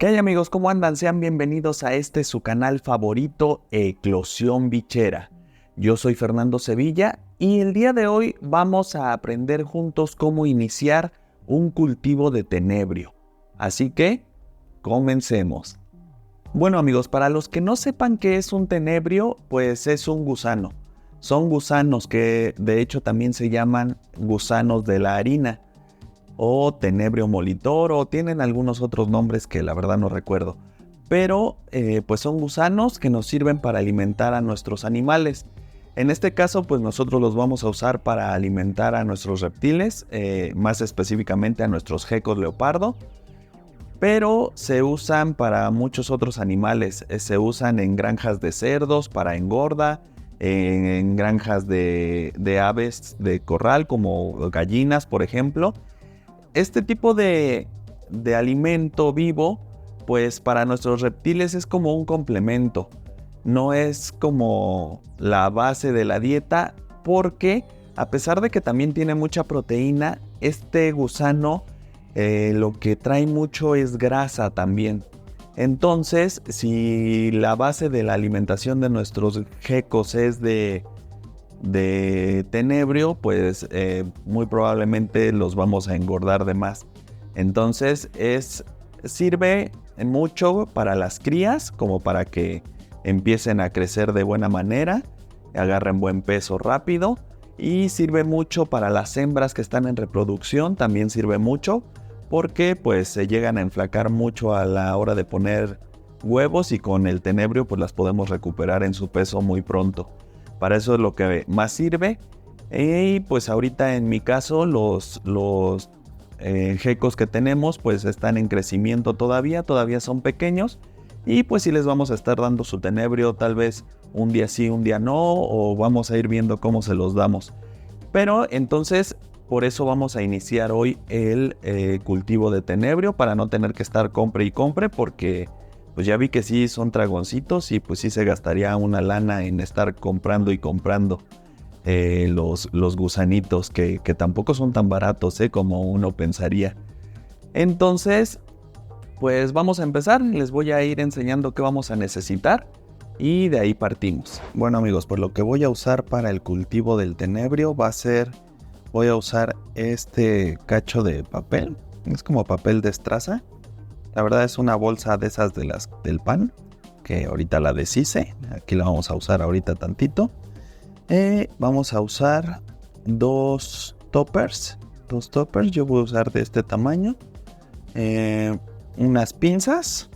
¿Qué hay, amigos? ¿Cómo andan? Sean bienvenidos a su canal favorito, Eclosión Bichera. Yo soy Fernando Sevilla y el día de hoy vamos a aprender juntos cómo iniciar un cultivo de tenebrio. Así que, comencemos. Bueno, amigos, para los que no sepan qué es un tenebrio, pues es un gusano. Son gusanos que de hecho también se llaman gusanos de la harina, o tenebrio molitor, o tienen algunos otros nombres que la verdad no recuerdo. Pero pues son gusanos que nos sirven para alimentar a nuestros animales. En este caso pues nosotros los vamos a usar para alimentar a nuestros reptiles, más específicamente a nuestros gecos leopardo. Pero se usan para muchos otros animales. Se usan en granjas de cerdos para engorda, en granjas de aves de corral como gallinas, por ejemplo. Este tipo de alimento vivo, pues para nuestros reptiles es como un complemento. No es como la base de la dieta, porque a pesar de que también tiene mucha proteína, este gusano lo que trae mucho es grasa también. Entonces, si la base de la alimentación de nuestros gecos es de tenebrio, pues muy probablemente los vamos a engordar de más. Entonces sirve mucho para las crías, como para que empiecen a crecer de buena manera, agarren buen peso rápido, y sirve mucho para las hembras que están en reproducción. También sirve mucho porque pues se llegan a enflacar mucho a la hora de poner huevos, y con el tenebrio pues las podemos recuperar en su peso muy pronto. Para eso es lo que más sirve. Y pues ahorita en mi caso los gecos que tenemos pues están en crecimiento todavía son pequeños, y pues sí les vamos a estar dando su tenebrio, tal vez un día sí, un día no, o vamos a ir viendo cómo se los damos. Pero entonces por eso vamos a iniciar hoy el cultivo de tenebrio, para no tener que estar compre y compre, porque pues ya vi que sí son dragoncitos, y pues sí se gastaría una lana en estar comprando y comprando los gusanitos, que tampoco son tan baratos como uno pensaría. Entonces, pues vamos a empezar. Les voy a ir enseñando qué vamos a necesitar y de ahí partimos. Bueno, amigos, pues lo que voy a usar para el cultivo del tenebrio voy a usar este cacho de papel. Es como papel de estraza. La verdad es una bolsa de esas del pan, que ahorita la deshice. Aquí la vamos a usar ahorita tantito. Vamos a usar dos toppers. Yo voy a usar de este tamaño. Unas pinzas,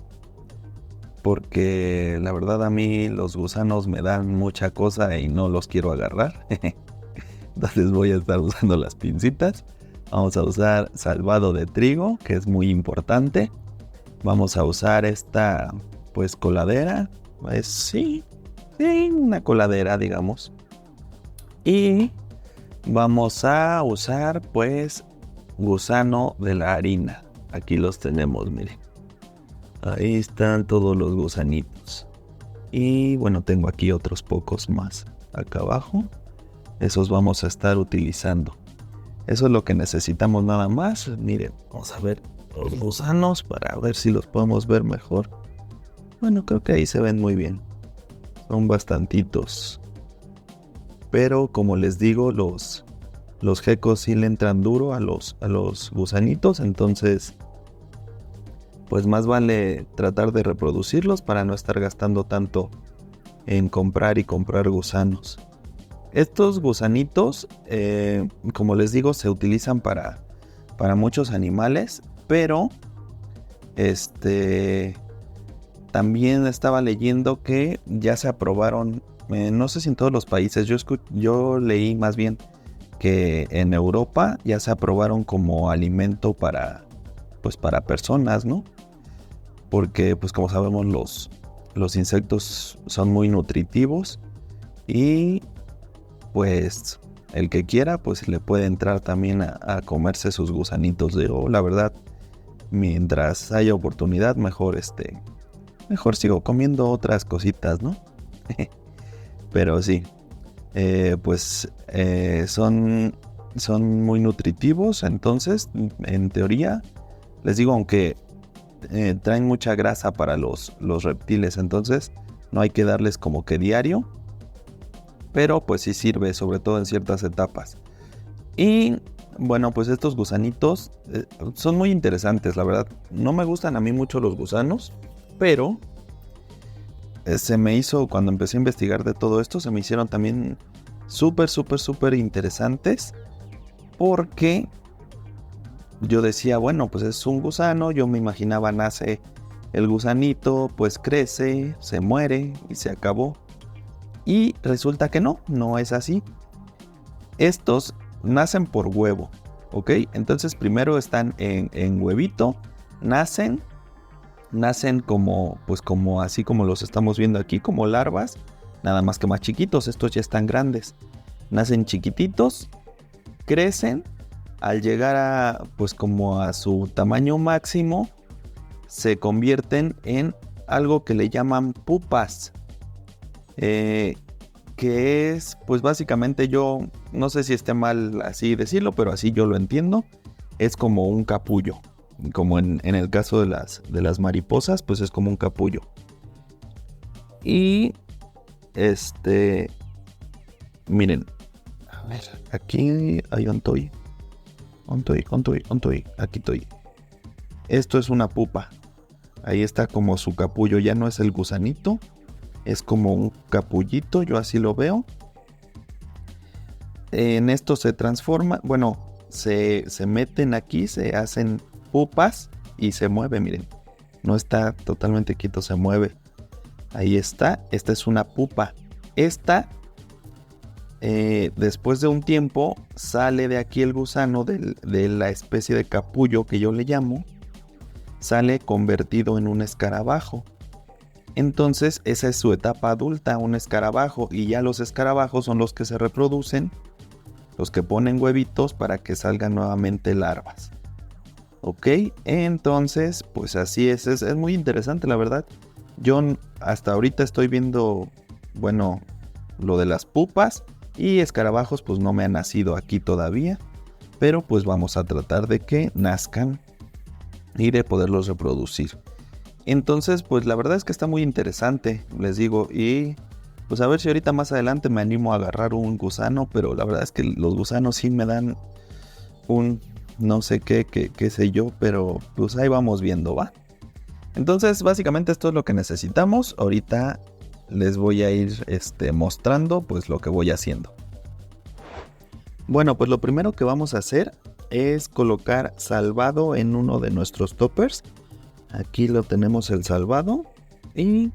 porque la verdad a mí los gusanos me dan mucha cosa y no los quiero agarrar. Entonces voy a estar usando las pincitas. Vamos a usar salvado de trigo, que es muy importante. Vamos a usar esta, pues, coladera. Pues sí, una coladera, digamos. Y vamos a usar, pues, gusano de la harina. Aquí los tenemos, miren. Ahí están todos los gusanitos. Y bueno, tengo aquí otros pocos más acá abajo. Esos vamos a estar utilizando. Eso es lo que necesitamos nada más. Miren, vamos a ver los gusanos para ver si los podemos ver mejor. Bueno, creo que ahí se ven muy bien. Son bastantitos. Pero como les digo, los gecos sí le entran duro a los gusanitos. Entonces, pues más vale tratar de reproducirlos para no estar gastando tanto en comprar y comprar gusanos. Estos gusanitos, como les digo, se utilizan para muchos animales, pero también estaba leyendo que ya se aprobaron, no sé si en todos los países, yo leí más bien que en Europa ya se aprobaron como alimento para personas, ¿no? Porque pues como sabemos los insectos son muy nutritivos, y pues el que quiera pues le puede entrar también a comerse sus gusanitos de oro. La verdad, mientras haya oportunidad, mejor sigo comiendo otras cositas, ¿no? Pero sí, son muy nutritivos. Entonces, en teoría, les digo, aunque traen mucha grasa para los reptiles, entonces no hay que darles como que diario, pero pues sí sirve, sobre todo en ciertas etapas. Y bueno, pues estos gusanitos son muy interesantes, la verdad. No me gustan a mí mucho los gusanos, pero se me hizo, cuando empecé a investigar de todo esto, se me hicieron también súper interesantes, porque yo decía, bueno, pues es un gusano, yo me imaginaba nace el gusanito, pues crece, se muere y se acabó. Y resulta que no es así. Estos nacen por huevo, ¿ok? Entonces primero están en huevito, nacen como, pues como así como los estamos viendo aquí, como larvas, nada más que más chiquitos. Estos ya están grandes. Nacen chiquititos, crecen, al llegar a, pues como a su tamaño máximo, se convierten en algo que le llaman pupas. Que es, pues básicamente, yo no sé si esté mal así decirlo, pero así yo lo entiendo. Es como un capullo. Como en el caso de las mariposas, pues es como un capullo. Y miren, a ver, aquí hay un toy. Aquí estoy. Esto es una pupa. Ahí está como su capullo, ya no es el gusanito, es como un capullito, yo así lo veo. En esto se transforma, bueno, se meten aquí, se hacen pupas y se mueve, miren. No está totalmente quieto, se mueve. Ahí está, esta es una pupa. Esta, después de un tiempo, sale de aquí el gusano de la especie de capullo que yo le llamo. Sale convertido en un escarabajo. Entonces esa es su etapa adulta, un escarabajo, y ya los escarabajos son los que se reproducen, los que ponen huevitos para que salgan nuevamente larvas. Ok, entonces pues así es muy interesante, la verdad. Yo hasta ahorita estoy viendo, bueno, lo de las pupas, y escarabajos pues no me han nacido aquí todavía, pero pues vamos a tratar de que nazcan y de poderlos reproducir. Entonces, pues la verdad es que está muy interesante, les digo, y pues a ver si ahorita más adelante me animo a agarrar un gusano, pero la verdad es que los gusanos sí me dan un no sé qué sé yo, pero pues ahí vamos viendo, ¿va? Entonces, básicamente esto es lo que necesitamos. Ahorita les voy a ir mostrando pues lo que voy haciendo. Bueno, pues lo primero que vamos a hacer es colocar salvado en uno de nuestros toppers. Aquí lo tenemos el salvado y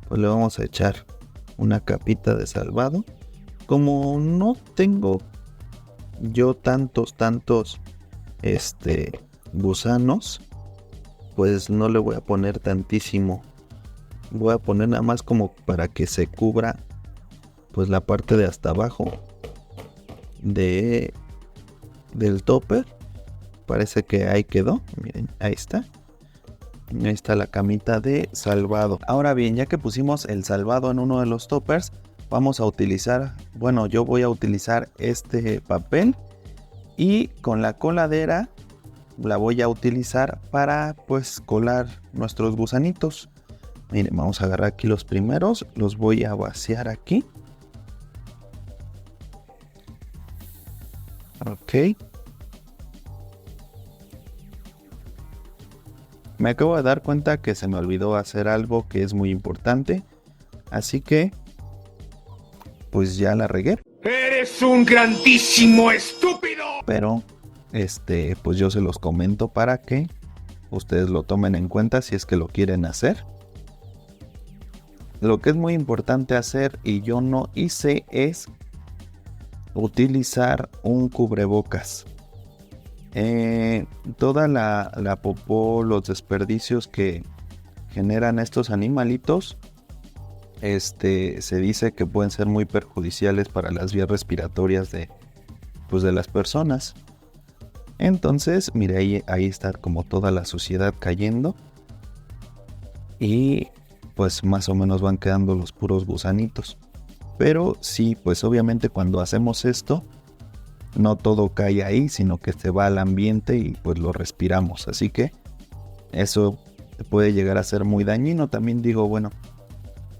pues le vamos a echar una capita de salvado. Como no tengo yo tantos gusanos, pues no le voy a poner tantísimo. Voy a poner nada más como para que se cubra pues la parte de hasta abajo del topper. Parece que ahí quedó, miren, ahí está. Ahí está la camita de salvado. Ahora bien, ya que pusimos el salvado en uno de los toppers, vamos a utilizar, bueno, yo voy a utilizar este papel, y con la coladera la voy a utilizar para pues colar nuestros gusanitos. Miren, vamos a agarrar aquí los primeros, los voy a vaciar aquí. Ok. Me acabo de dar cuenta que se me olvidó hacer algo que es muy importante, así que pues ya la regué. ¡Eres un grandísimo estúpido! Pero pues yo se los comento para que ustedes lo tomen en cuenta si es que lo quieren hacer. Lo que es muy importante hacer y yo no hice es utilizar un cubrebocas. Toda la popó, los desperdicios que generan estos animalitos, se dice que pueden ser muy perjudiciales para las vías respiratorias de las personas. Entonces, mire, ahí está como toda la suciedad cayendo, y pues más o menos van quedando los puros gusanitos. Pero sí, pues obviamente cuando hacemos esto, no todo cae ahí, sino que se va al ambiente y pues lo respiramos. Así que eso puede llegar a ser muy dañino. También digo, bueno,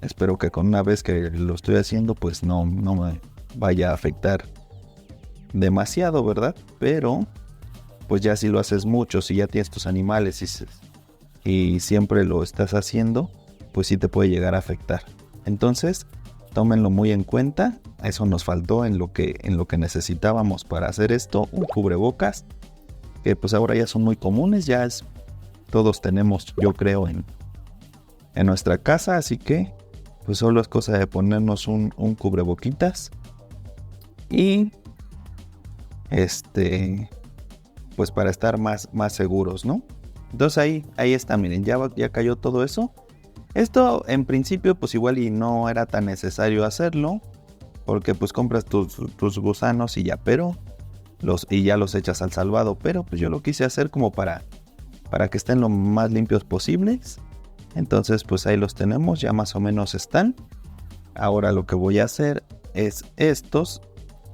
espero que con una vez que lo estoy haciendo, pues no me vaya a afectar demasiado, ¿verdad? Pero pues ya si lo haces mucho, si ya tienes tus animales y siempre lo estás haciendo, pues sí te puede llegar a afectar. Entonces, tómenlo muy en cuenta. Eso nos faltó en lo que necesitábamos para hacer esto, un cubrebocas, que pues ahora ya son muy comunes, todos tenemos, yo creo, en nuestra casa, así que pues solo es cosa de ponernos un cubreboquitas y pues para estar más seguros, ¿no? Entonces ahí está, miren, ya cayó todo eso. Esto en principio pues igual y no era tan necesario hacerlo, porque pues compras tus gusanos y ya, y ya los echas al salvado, pero pues yo lo quise hacer como para que estén lo más limpios posibles. Entonces pues ahí los tenemos, ya más o menos están. Ahora lo que voy a hacer es estos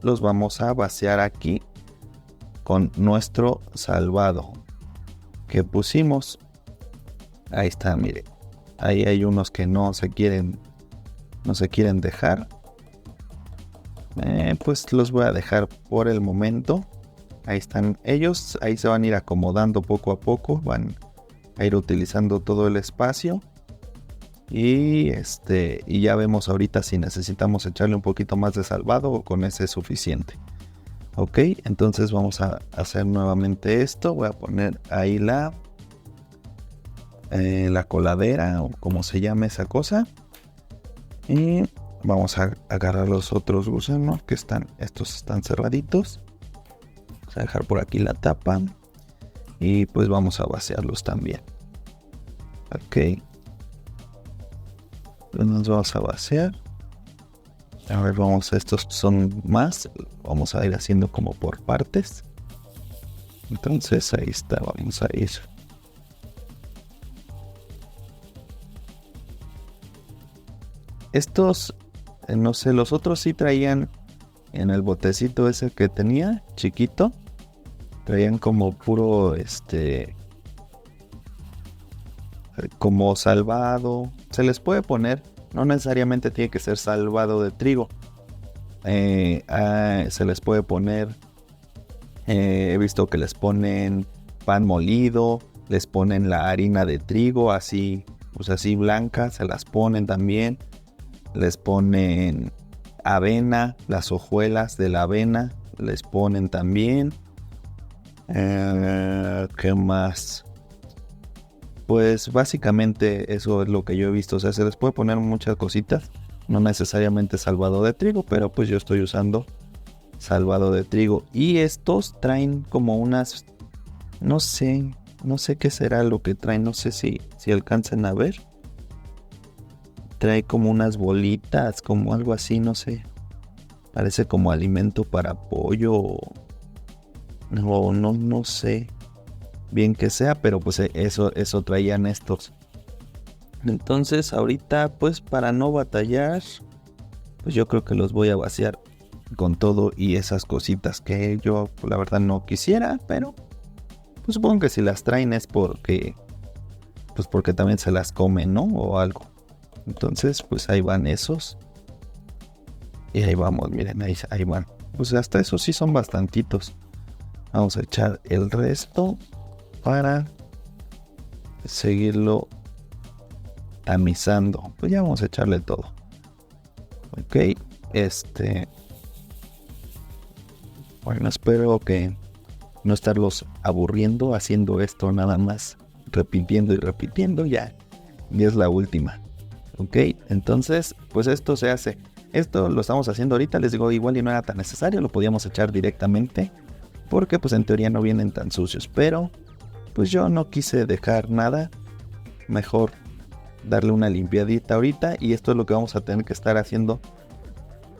los vamos a vaciar aquí con nuestro salvado que pusimos. Ahí está, mire. Ahí hay unos que no se quieren dejar. Pues los voy a dejar por el momento. Ahí están ellos. Ahí se van a ir acomodando poco a poco. Van a ir utilizando todo el espacio. Y ya vemos ahorita si necesitamos echarle un poquito más de salvado o con ese es suficiente. Ok, entonces vamos a hacer nuevamente esto. Voy a poner ahí la coladera o como se llame esa cosa. Y vamos a agarrar los otros gusanos estos están cerraditos. Vamos a dejar por aquí la tapa. Y pues vamos a vaciarlos también. Ok. Nos vamos a vaciar. A ver, estos son más. Vamos a ir haciendo como por partes. Entonces ahí está, vamos a ir. Estos, no sé, los otros sí traían en el botecito ese que tenía, chiquito. Traían como puro, como salvado. Se les puede poner, no necesariamente tiene que ser salvado de trigo. Se les puede poner, he visto que les ponen pan molido, les ponen la harina de trigo, así, pues así blanca, se las ponen también. Les ponen avena, las hojuelas de la avena, les ponen también. ¿Qué más? Pues básicamente eso es lo que yo he visto. O sea, se les puede poner muchas cositas. No necesariamente salvado de trigo, pero pues yo estoy usando salvado de trigo. Y estos traen como unas... No sé qué será lo que traen. No sé si alcancen a ver. Trae como unas bolitas, como algo así, no sé. Parece como alimento para pollo. No sé bien que sea, pero pues eso traían estos. Entonces ahorita pues para no batallar, pues yo creo que los voy a vaciar con todo y esas cositas que yo la verdad no quisiera, pero pues supongo que si las traen es porque también se las comen, ¿no? O algo. Entonces pues ahí van esos. Y ahí vamos, miren, ahí van. Pues hasta esos sí son bastantitos. Vamos a echar el resto para seguirlo tamizando. Pues ya vamos a echarle todo. Ok, bueno, espero que no estarlos aburriendo haciendo esto nada más, repitiendo y repitiendo, ya es la última. Ok, entonces pues esto se hace. Esto lo estamos haciendo ahorita, les digo, igual y no era tan necesario, lo podíamos echar directamente, porque pues en teoría no vienen tan sucios, pero pues yo no quise dejar nada, mejor darle una limpiadita ahorita, y esto es lo que vamos a tener que estar haciendo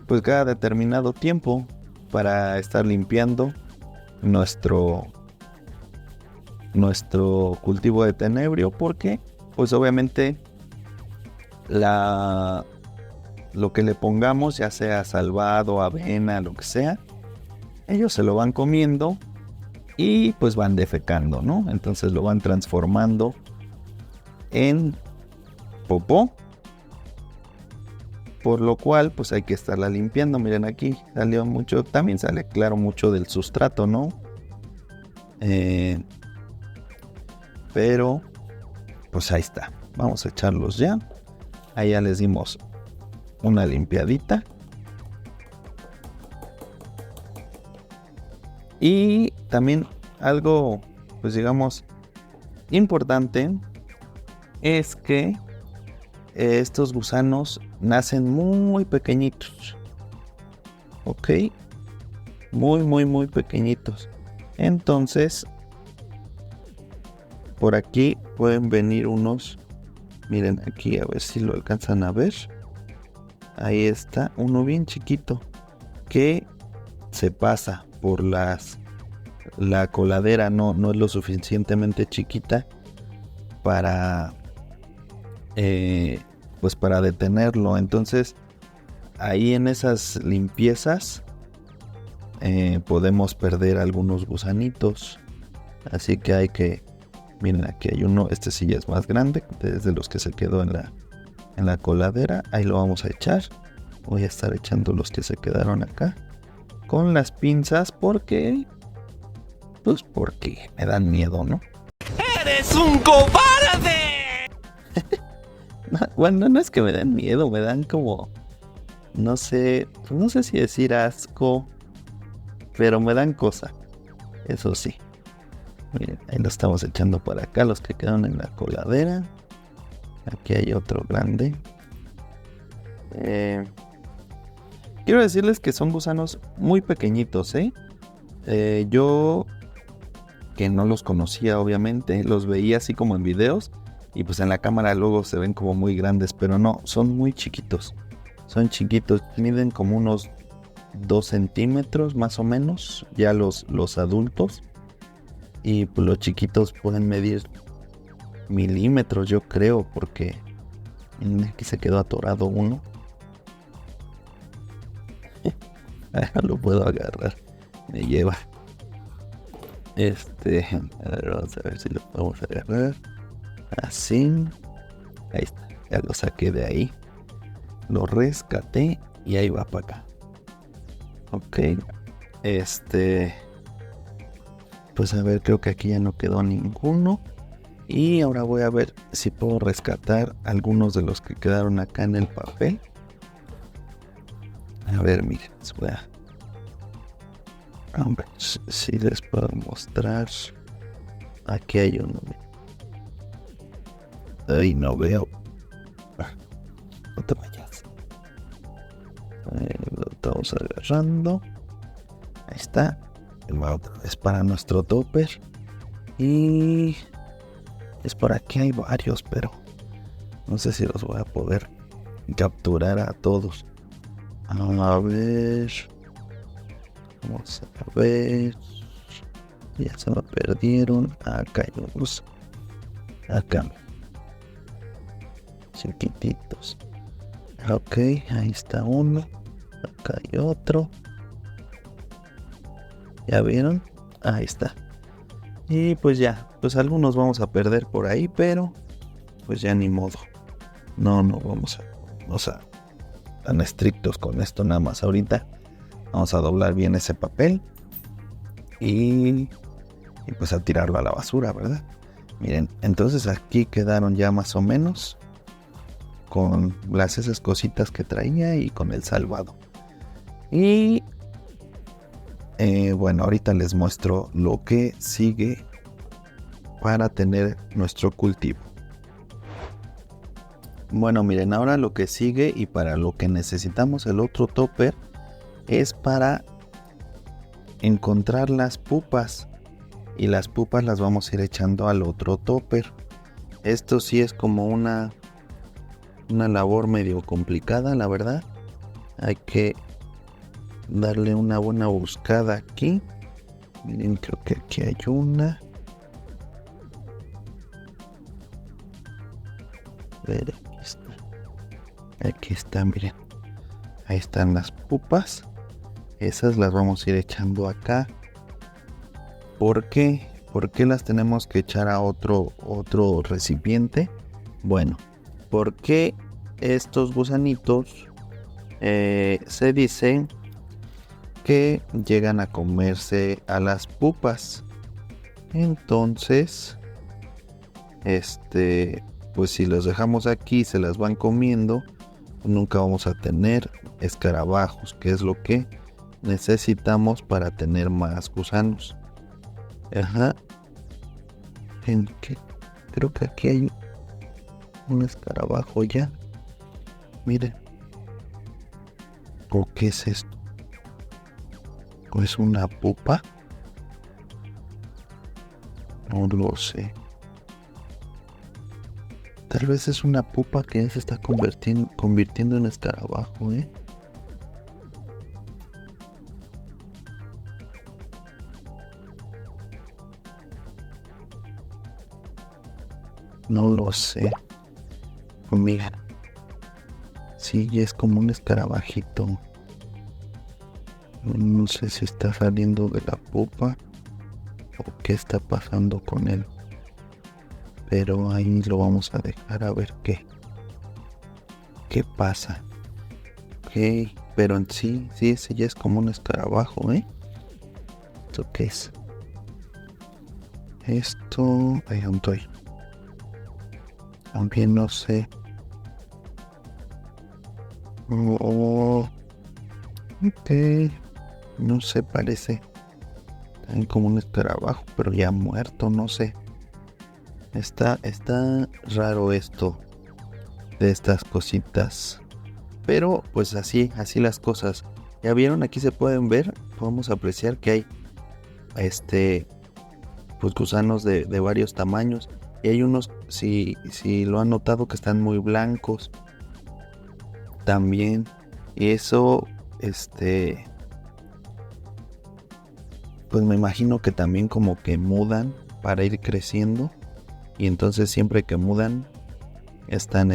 pues cada determinado tiempo para estar limpiando nuestro cultivo de tenebrio, porque pues obviamente lo que le pongamos, ya sea salvado, avena, lo que sea, ellos se lo van comiendo y pues van defecando, ¿no? Entonces lo van transformando en popó. Por lo cual, pues hay que estarla limpiando. Miren, aquí salió mucho. También sale, claro, mucho del sustrato, ¿no? Pero, pues ahí está. Vamos a echarlos ya. Ahí ya les dimos una limpiadita. Y también algo, pues digamos, importante es que estos gusanos nacen muy pequeñitos. Ok. Muy pequeñitos. Entonces, por aquí pueden venir unos. Miren aquí, a ver si lo alcanzan a ver. Ahí está, uno bien chiquito que se pasa por la coladera. No es lo suficientemente chiquita para pues para detenerlo. Entonces ahí en esas limpiezas podemos perder algunos gusanitos, así que hay que, miren, aquí hay uno. Este sí ya es más grande, desde los que se quedó en la coladera. Ahí lo vamos a echar. Voy a estar echando los que se quedaron acá con las pinzas porque me dan miedo, ¿no? ¡Eres un cobarde! Bueno, no es que me den miedo, me dan como, no sé si decir asco, pero me dan cosa. Eso sí. Miren, ahí lo estamos echando para acá, los que quedaron en la coladera. Aquí hay otro grande. Quiero decirles que son gusanos muy pequeñitos, yo, que no los conocía obviamente, los veía así como en videos. Y pues en la cámara luego se ven como muy grandes, pero no, son muy chiquitos. Son chiquitos, miden como unos 2 centímetros más o menos, ya los adultos. Y pues los chiquitos pueden medir milímetros, yo creo, porque aquí se quedó atorado uno. Ahora lo puedo agarrar, me lleva. A ver, vamos a ver si lo podemos agarrar. Así. Ahí está, ya lo saqué de ahí. Lo rescaté y ahí va para acá. Ok. Pues a ver, creo que aquí ya no quedó ninguno. Y ahora voy a ver si puedo rescatar algunos de los que quedaron acá en el papel. A ver, miren, les voy a ver si les puedo mostrar. Aquí hay uno. Ay, no veo. No te vayas. Lo estamos agarrando. Ahí está. Va otra vez para nuestro topper. Y es por aquí, hay varios, pero no sé si los voy a poder capturar a todos. A ver. Vamos a ver. Ya se me perdieron. Acá hay unos. Acá. Chiquititos. Ok, ahí está uno. Acá hay otro. ¿Ya vieron? Ahí está. Y pues ya, pues algunos vamos a perder por ahí, pero pues ya ni modo. No vamos a tan estrictos con esto nada más ahorita. Vamos a doblar bien ese papel y pues a tirarlo a la basura, ¿verdad? Miren, entonces aquí quedaron ya más o menos con esas cositas que traía y con el salvado. Y bueno, ahorita les muestro lo que sigue para tener nuestro cultivo. Bueno, miren, ahora lo que sigue y para lo que necesitamos el otro topper es para encontrar las pupas. Y las pupas las vamos a ir echando al otro topper. Esto sí es como una labor medio complicada, la verdad. Hay que darle una buena buscada aquí. Miren, creo que aquí hay una. A ver, aquí está, miren. Ahí están las pupas. Esas las vamos a ir echando acá. ¿Por qué? ¿Por qué las tenemos que echar a otro recipiente? Bueno, ¿por qué estos gusanitos se dice que llegan a comerse a las pupas? Entonces, pues si los dejamos aquí y se las van comiendo, nunca vamos a tener escarabajos, que es lo que necesitamos para tener más gusanos. Ajá. ¿En qué? Creo que aquí hay un escarabajo ya. Miren. ¿O qué es esto? ¿O es una pupa? No lo sé. Tal vez es una pupa que ya se está convirtiendo en escarabajo, ¿eh? No lo sé. Pues mira. Sí, es como un escarabajito. No sé si está saliendo de la pupa o qué está pasando con él. Pero ahí lo vamos a dejar a ver qué pasa. Ok, pero en sí, ese ya es como un escarabajo, ¿eh? ¿Esto qué es? Esto... Ahí donde estoy. También no sé. Oh, ok. No sé, parece también como un escarabajo, pero ya muerto, no sé. Está raro esto de estas cositas. Pero pues así las cosas. Ya vieron, aquí se pueden ver, podemos apreciar que hay pues gusanos de varios tamaños. Y hay unos, si lo han notado, que están muy blancos también. Y eso, pues me imagino que también como que mudan para ir creciendo. Y entonces siempre que mudan están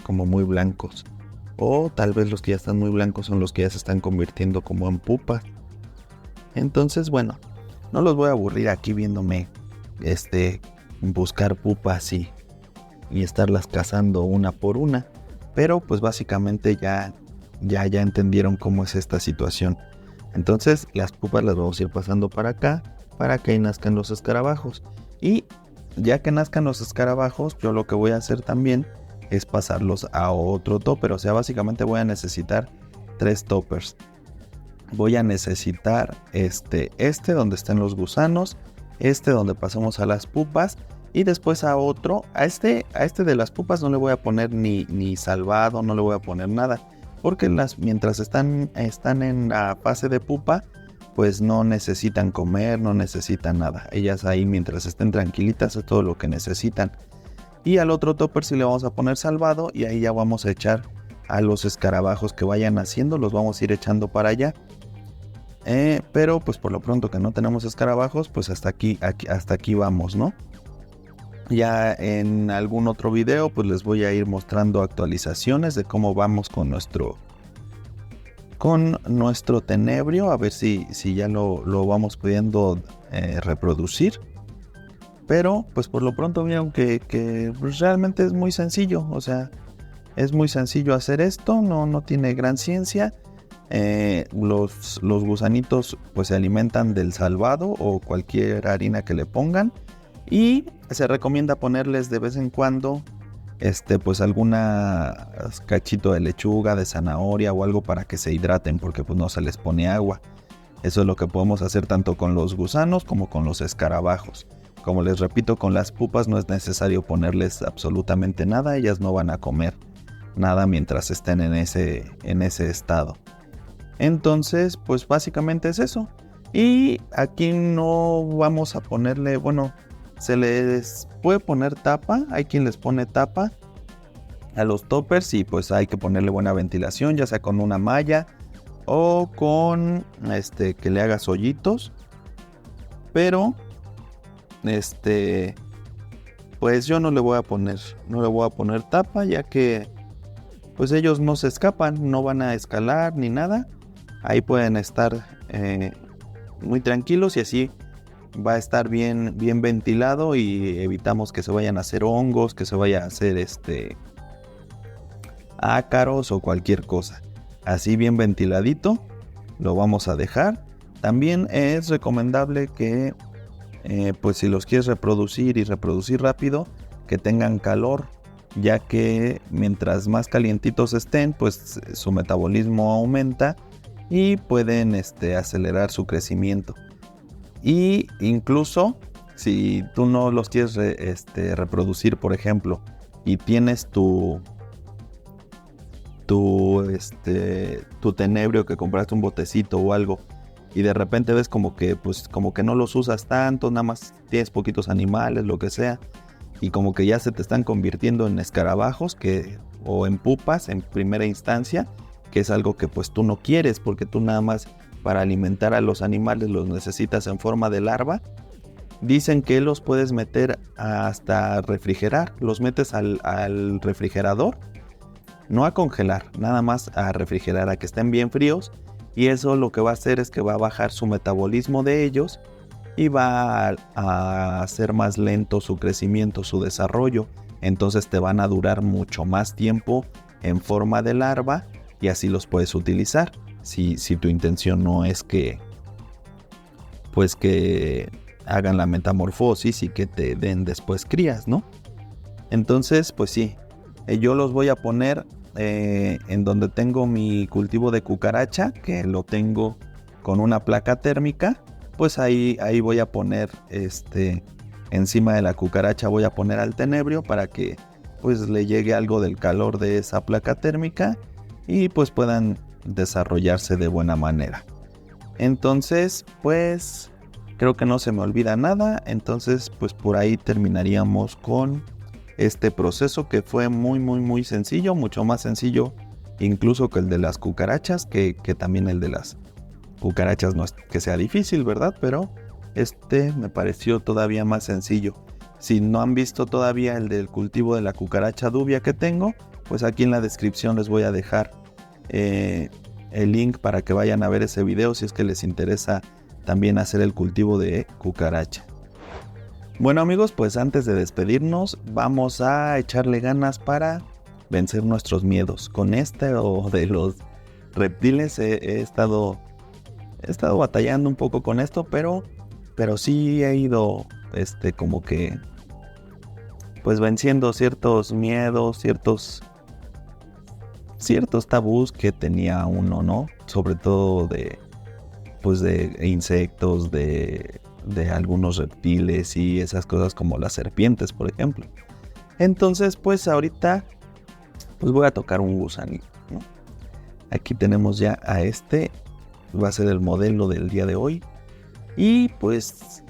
como muy blancos. O tal vez los que ya están muy blancos son los que ya se están convirtiendo como en pupas. Entonces, bueno, no los voy a aburrir aquí viéndome buscar pupas y estarlas cazando una por una. Pero pues básicamente ya entendieron cómo es esta situación. Entonces las pupas las vamos a ir pasando para acá, para que ahí nazcan los escarabajos. Y ya que nazcan los escarabajos, yo lo que voy a hacer también es pasarlos a otro topper. O sea, básicamente voy a necesitar 3 toppers. Voy a necesitar donde estén los gusanos, donde pasamos a las pupas, y después a otro. A este de las pupas no le voy a poner ni salvado, no le voy a poner nada, porque mientras están en la fase de pupa, pues no necesitan comer, no necesitan nada. Ellas ahí, mientras estén tranquilitas, es todo lo que necesitan. Y al otro topper sí le vamos a poner salvado, y ahí ya vamos a echar a los escarabajos que vayan haciendo, los vamos a ir echando para allá. Pero pues por lo pronto que no tenemos escarabajos, pues hasta aquí vamos, ¿no? Ya en algún otro video pues les voy a ir mostrando actualizaciones de cómo vamos con nuestro tenebrio, a ver si ya lo vamos pudiendo reproducir. Pero pues por lo pronto vieron que pues, realmente es muy sencillo. O sea, es muy sencillo hacer esto, no tiene gran ciencia. Los gusanitos pues se alimentan del salvado o cualquier harina que le pongan, y se recomienda ponerles de vez en cuando pues alguna cachito de lechuga, de zanahoria o algo para que se hidraten, porque pues no se les pone agua. Eso es lo que podemos hacer tanto con los gusanos como con los escarabajos. Como les repito, con las pupas no es necesario ponerles absolutamente nada, ellas no van a comer nada mientras estén en ese estado. Entonces, pues básicamente es eso. Y aquí no vamos a ponerle, bueno, se les puede poner tapa, hay quien les pone tapa a los toppers, y pues hay que ponerle buena ventilación, ya sea con una malla o con que le hagas hoyitos. Pero pues yo no le voy a poner tapa, ya que pues ellos no se escapan, no van a escalar ni nada. Ahí pueden estar muy tranquilos, y así va a estar bien ventilado y evitamos que se vayan a hacer hongos, que se vaya a hacer ácaros o cualquier cosa. Así bien ventiladito lo vamos a dejar. También es recomendable que pues si los quieres reproducir y reproducir rápido, que tengan calor, ya que mientras más calientitos estén, pues su metabolismo aumenta y pueden acelerar su crecimiento. Y incluso si tú no los quieres reproducir, por ejemplo, y tienes tu tenebrio que compraste un botecito o algo, y de repente ves como que no los usas tanto, nada más tienes poquitos animales, lo que sea, y como que ya se te están convirtiendo en escarabajos o en pupas en primera instancia, que es algo que pues tú no quieres, porque tú nada más para alimentar a los animales los necesitas en forma de larva. Dicen que los puedes meter hasta refrigerar, los metes al refrigerador, no a congelar, nada más a refrigerar, a que estén bien fríos, y eso lo que va a hacer es que va a bajar su metabolismo de ellos y va a hacer más lento su crecimiento, su desarrollo. Entonces te van a durar mucho más tiempo en forma de larva y así los puedes utilizar. Si tu intención no es que hagan la metamorfosis y que te den después crías, ¿no? Entonces, pues sí, yo los voy a poner en donde tengo mi cultivo de cucaracha, que lo tengo con una placa térmica. Pues ahí voy a poner encima de la cucaracha voy a poner al tenebrio para que pues le llegue algo del calor de esa placa térmica y pues puedan desarrollarse de buena manera. Entonces pues creo que no se me olvida nada. Entonces pues por ahí terminaríamos con este proceso, que fue muy sencillo, mucho más sencillo incluso que el de las cucarachas, que también el de las cucarachas no es que sea difícil, ¿verdad? Pero me pareció todavía más sencillo. Si no han visto todavía el del cultivo de la cucaracha dubia que tengo, pues aquí en la descripción les voy a dejar el link para que vayan a ver ese video si es que les interesa también hacer el cultivo de cucaracha. Bueno amigos, pues antes de despedirnos vamos a echarle ganas para vencer nuestros miedos. Con o de los reptiles he estado batallando un poco con esto, pero sí he ido como que pues venciendo ciertos miedos, ciertos tabús que tenía uno, ¿no? Sobre todo de insectos, de algunos reptiles y esas cosas como las serpientes, por ejemplo. Entonces pues ahorita pues voy a tocar un gusanito, ¿no? Aquí tenemos ya a va a ser el modelo del día de hoy. Y pues,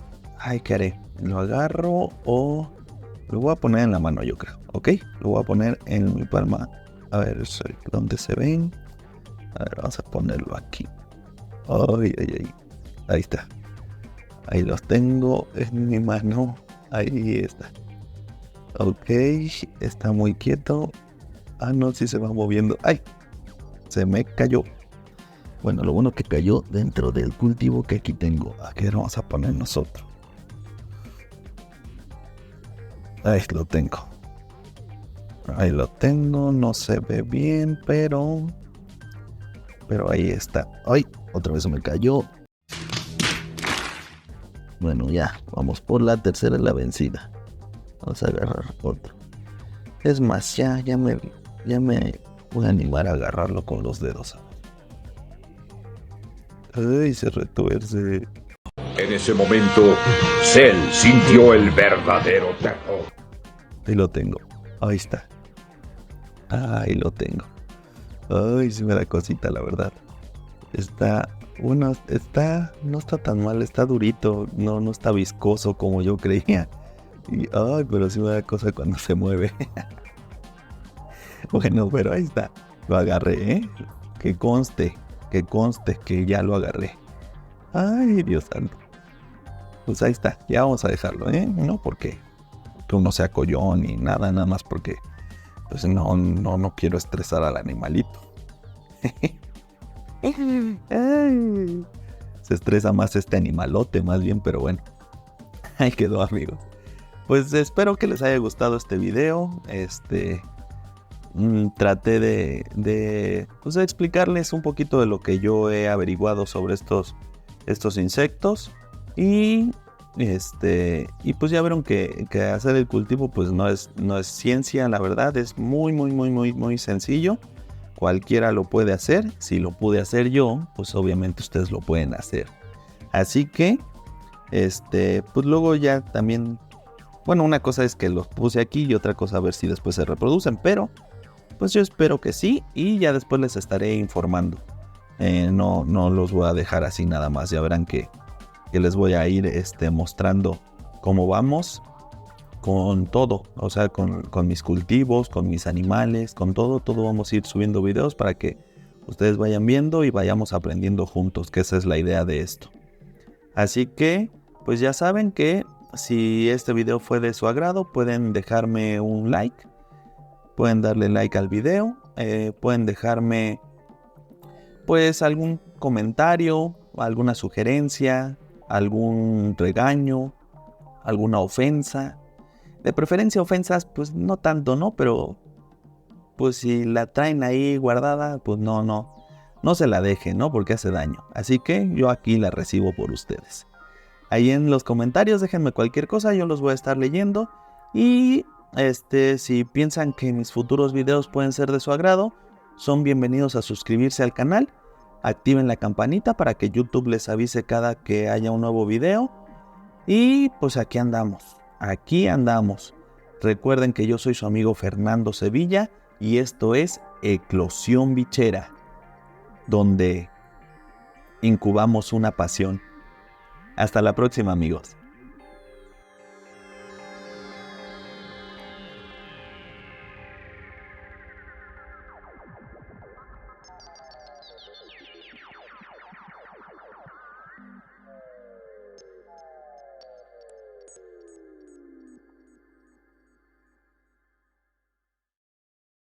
¿qué haré? ¿Lo agarro o lo voy a poner en la mano, yo creo? ¿Ok? Lo voy a poner en mi palma. A ver, ¿dónde se ven? A ver, vamos a ponerlo aquí. Ay. Ahí está. Ahí los tengo en mi mano. Ahí está. Ok, está muy quieto. No, sí se va moviendo. ¡Ay! Se me cayó. Bueno, lo bueno que cayó dentro del cultivo que aquí tengo. Aquí lo vamos a poner nosotros. Ahí lo tengo. Ahí lo tengo. No se ve bien, pero ahí está. ¡Ay! Otra vez se me cayó. Bueno, ya. Vamos por la tercera, la vencida. Vamos a agarrar otro. Es más, ya me voy a animar a agarrarlo con los dedos. Ay, se retuerce. En ese momento, Cell sintió el verdadero terror. Ahí lo tengo. Ahí está. Ahí lo tengo. Ay, sí me da cosita, la verdad. No está tan mal, está durito. No está viscoso como yo creía. Pero sí me da cosa cuando se mueve. Bueno, pero ahí está. Lo agarré, ¿eh? Que conste que ya lo agarré. Ay, Dios santo. Pues ahí está, ya vamos a dejarlo, ¿eh? No porque uno sea collón ni nada más porque pues no quiero estresar al animalito. Ay, se estresa más este animalote más bien, pero bueno. Ahí quedó, amigos. Pues espero que les haya gustado este video. Traté de explicarles un poquito de lo que yo he averiguado sobre estos insectos. Y pues ya vieron que hacer el cultivo pues no es ciencia, la verdad. Es muy sencillo. Cualquiera lo puede hacer. Si lo pude hacer yo, pues obviamente ustedes lo pueden hacer. Así que pues luego ya también, bueno, una cosa es que los puse aquí y otra cosa a ver si después se reproducen, pero pues yo espero que sí, y ya después les estaré informando. No los voy a dejar así nada más, ya verán que les voy a ir mostrando cómo vamos con todo, o sea, con mis cultivos, con mis animales, con todo vamos a ir subiendo videos para que ustedes vayan viendo y vayamos aprendiendo juntos, que esa es la idea de esto. Así que pues ya saben que si este video fue de su agrado, pueden dejarme un like, pueden darle like al video, pueden dejarme pues algún comentario, alguna sugerencia, algún regaño, alguna ofensa. De preferencia ofensas pues no tanto, ¿no? Pero pues si la traen ahí guardada, pues no se la dejen, ¿no? Porque hace daño. Así que yo aquí la recibo por ustedes. Ahí en los comentarios déjenme cualquier cosa, yo los voy a estar leyendo. Y si piensan que mis futuros videos pueden ser de su agrado, son bienvenidos a suscribirse al canal. Activen la campanita para que YouTube les avise cada que haya un nuevo video. Y pues aquí andamos. Recuerden que yo soy su amigo Fernando Sevilla y esto es Eclosión Bichera, donde incubamos una pasión. Hasta la próxima, amigos.